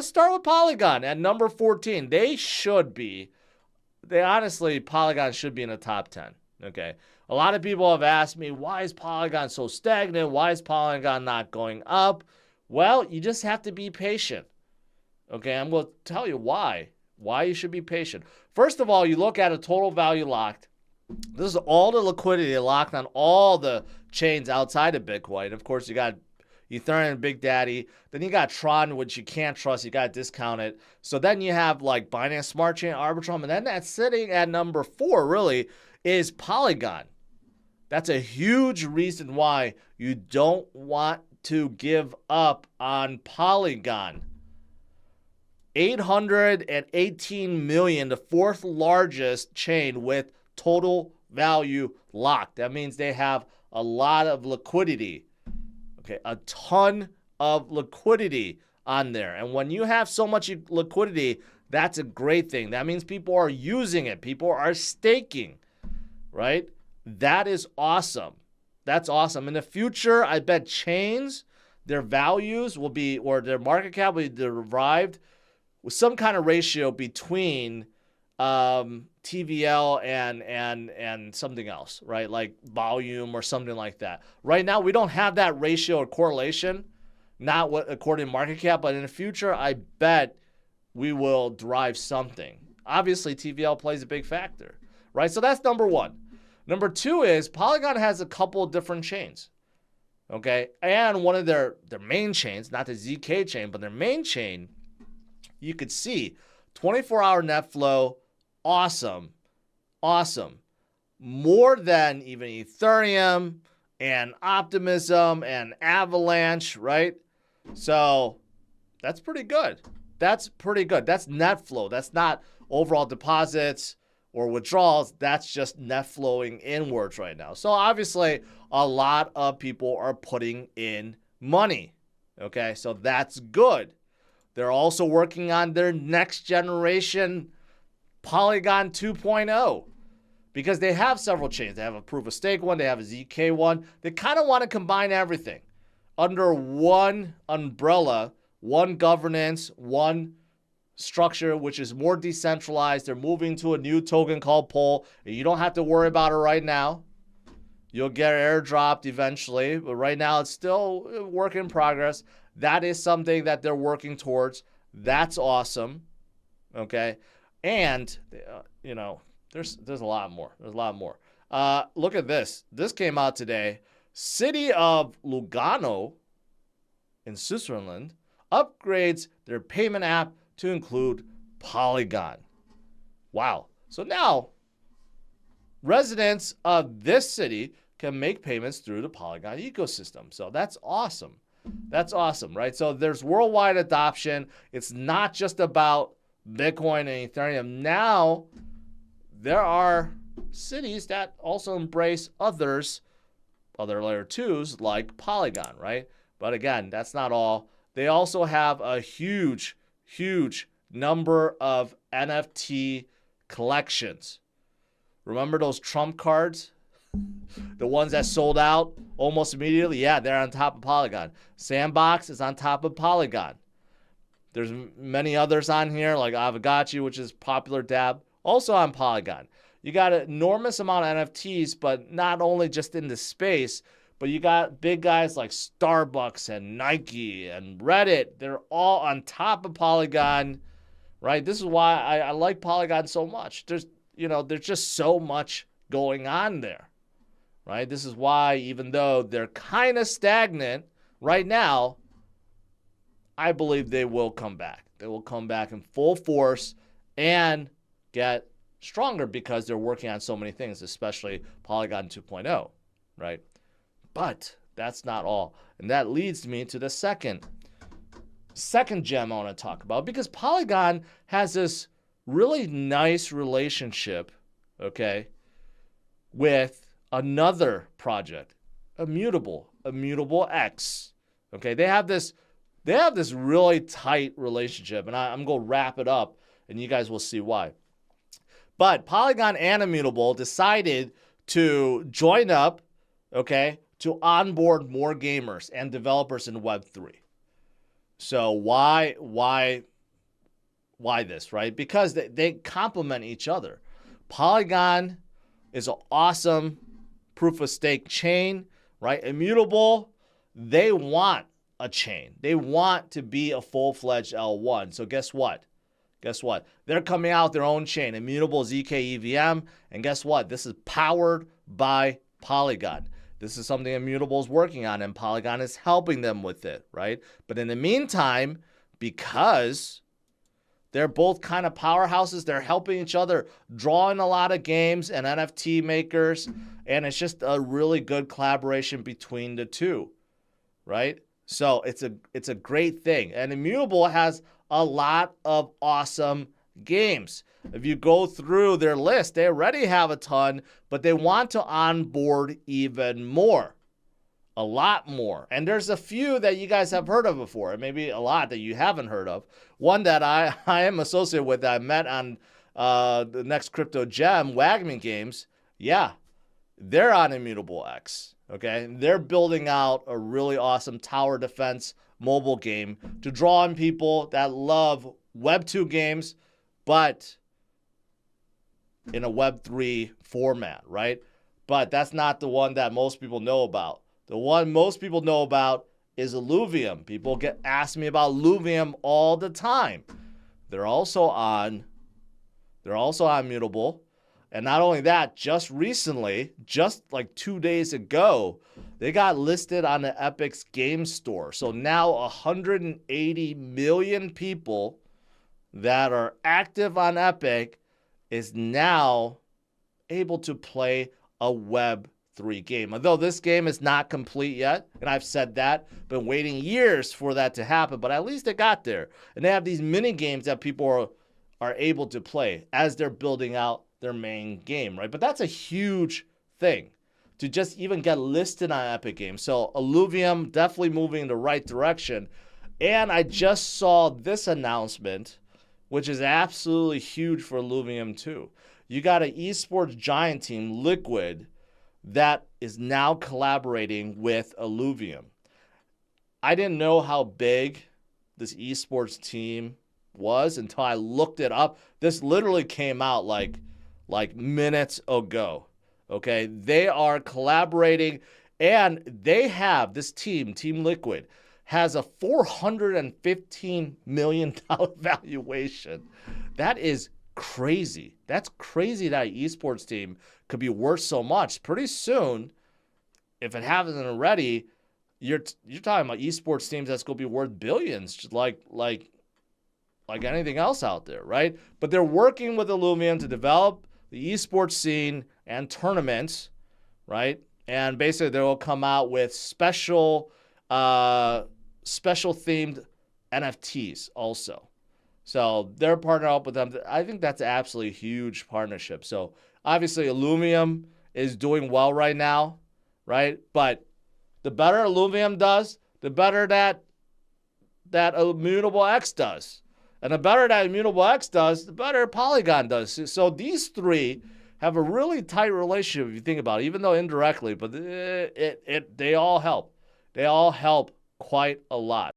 Let's start with Polygon at number 14. Honestly, Polygon should be in the top 10. Okay. A lot of people have asked me, why is Polygon so stagnant? Why is Polygon not going up? Well, you just have to be patient. Okay, I'm going to tell you why you should be patient. First of all, you look at a total value locked. This is all the liquidity locked on all the chains outside of Bitcoin. Of course, you got Ethereum, Big Daddy. Then you got Tron, which you can't trust. You got to discount it. So then you have like Binance Smart Chain, Arbitrum. And then that's sitting at number 4, really, is Polygon. That's a huge reason why you don't want to give up on Polygon. 818 million, the 4th largest chain with total value locked. That means they have a lot of liquidity. Okay, a ton of liquidity on there. And when you have so much liquidity, that's a great thing. That means people are using it. People are staking, right? That is awesome. That's awesome. In the future, I bet chains, their values will be, or their market cap will be derived with some kind of ratio between TVL and something else, right? Like volume or something like that. Right now, we don't have that ratio or correlation, not what according to market cap, but in the future, I bet we will derive something. Obviously, TVL plays a big factor, right? So that's number 1. Number 2 is Polygon has a couple of different chains, okay? And one of their main chains, not the ZK chain, but their main chain, you could see 24-hour net flow, awesome, awesome. More than even Ethereum and Optimism and Avalanche, right? So that's pretty good. That's pretty good. That's net flow. That's not overall deposits or withdrawals. That's just net flowing inwards right now. So obviously, a lot of people are putting in money. Okay, so that's good. They're also working on their next generation Polygon 2.0 because they have several chains. They have a proof of stake one. They have a ZK one. They kind of want to combine everything under one umbrella, one governance, one structure, which is more decentralized. They're moving to a new token called Pol. You don't have to worry about it right now. You'll get airdropped eventually, but right now it's still a work in progress. That is something that they're working towards. That's awesome. Okay. And, there's a lot more. There's a lot more. Look at this. This came out today. City of Lugano in Switzerland upgrades their payment app to include Polygon. Wow. So now residents of this city can make payments through the Polygon ecosystem. So that's awesome. That's awesome, right? So there's worldwide adoption. It's not just about Bitcoin and Ethereum. Now there are cities that also embrace other layer 2s like Polygon, right? But again, that's not all. They also have a huge number of NFT collections. Remember those Trump cards? The ones that sold out almost immediately? Yeah, they're on top of Polygon. Sandbox is on top of Polygon. There's many others on here, like Avagachi, which is popular dApp, also on Polygon. You got an enormous amount of NFTs, but not only just in the space, but you got big guys like Starbucks and Nike and Reddit. They're all on top of Polygon, right? This is why I like Polygon so much. There's just so much going on there, right? This is why, even though they're kind of stagnant right now, I believe they will come back. They will come back in full force and get stronger because they're working on so many things, especially Polygon 2.0, right? But that's not all. And that leads me to the second gem I want to talk about, because Polygon has this really nice relationship, okay, with another project, Immutable X. Okay, they have this really tight relationship, and I'm going to wrap it up, and you guys will see why. But Polygon and Immutable decided to join up, okay, to onboard more gamers and developers in Web3. So why this, right? Because they complement each other. Polygon is an awesome proof of stake chain, right? Immutable, they want a chain. They want to be a full-fledged L1. So guess what? Guess what? They're coming out with their own chain, Immutable ZK EVM. And guess what? This is powered by Polygon. This is something Immutable is working on, and Polygon is helping them with it, right? But in the meantime, because they're both kind of powerhouses, they're helping each other, drawing a lot of games and NFT makers, and it's just a really good collaboration between the two, right? So it's a great thing. And Immutable has a lot of awesome games. If you go through their list, they already have a ton, but they want to onboard even more. A lot more. And there's a few that you guys have heard of before, and maybe a lot that you haven't heard of. One that I am associated with that I met on the next Crypto Gem, Wagman Games. Yeah, they're on Immutable X. Okay, they're building out a really awesome tower defense mobile game to draw in people that love Web 2 games, but in a Web 3 format, right? But that's not the one that most people know about. The one most people know about is Illuvium. People get asked me about Illuvium all the time. They're also on Immutable. And not only that, just recently, just like 2 days ago, they got listed on the Epic's game store. So now 180 million people that are active on Epic is now able to play a Web 3 game. Although this game is not complete yet, and I've said that, been waiting years for that to happen, but at least it got there. And they have these mini games that people are able to play as they're building out their main game, right? But that's a huge thing to just even get listed on Epic Games. So Illuvium definitely moving in the right direction. And I just saw this announcement, which is absolutely huge for Illuvium too. You got an esports giant team, Liquid, that is now collaborating with Illuvium. I didn't know how big this esports team was until I looked it up. This literally came out like minutes ago. Okay, they are collaborating, and they have this team, Team Liquid, has a $415 million valuation. That is crazy. That's crazy that an esports team could be worth so much. Pretty soon, if it hasn't already, you're talking about esports teams that's going to be worth billions, just like anything else out there, right? But they're working with Illuvium to develop the esports scene and tournaments, right? And basically, they will come out with special themed NFTs also. So they're partnering up with them. I think that's absolutely a huge partnership. So obviously, Illuvium is doing well right now, right? But the better Illuvium does, the better that Immutable X does. And the better that Immutable X does, the better Polygon does. So these three have a really tight relationship if you think about it, even though indirectly, but they all help. They all help quite a lot.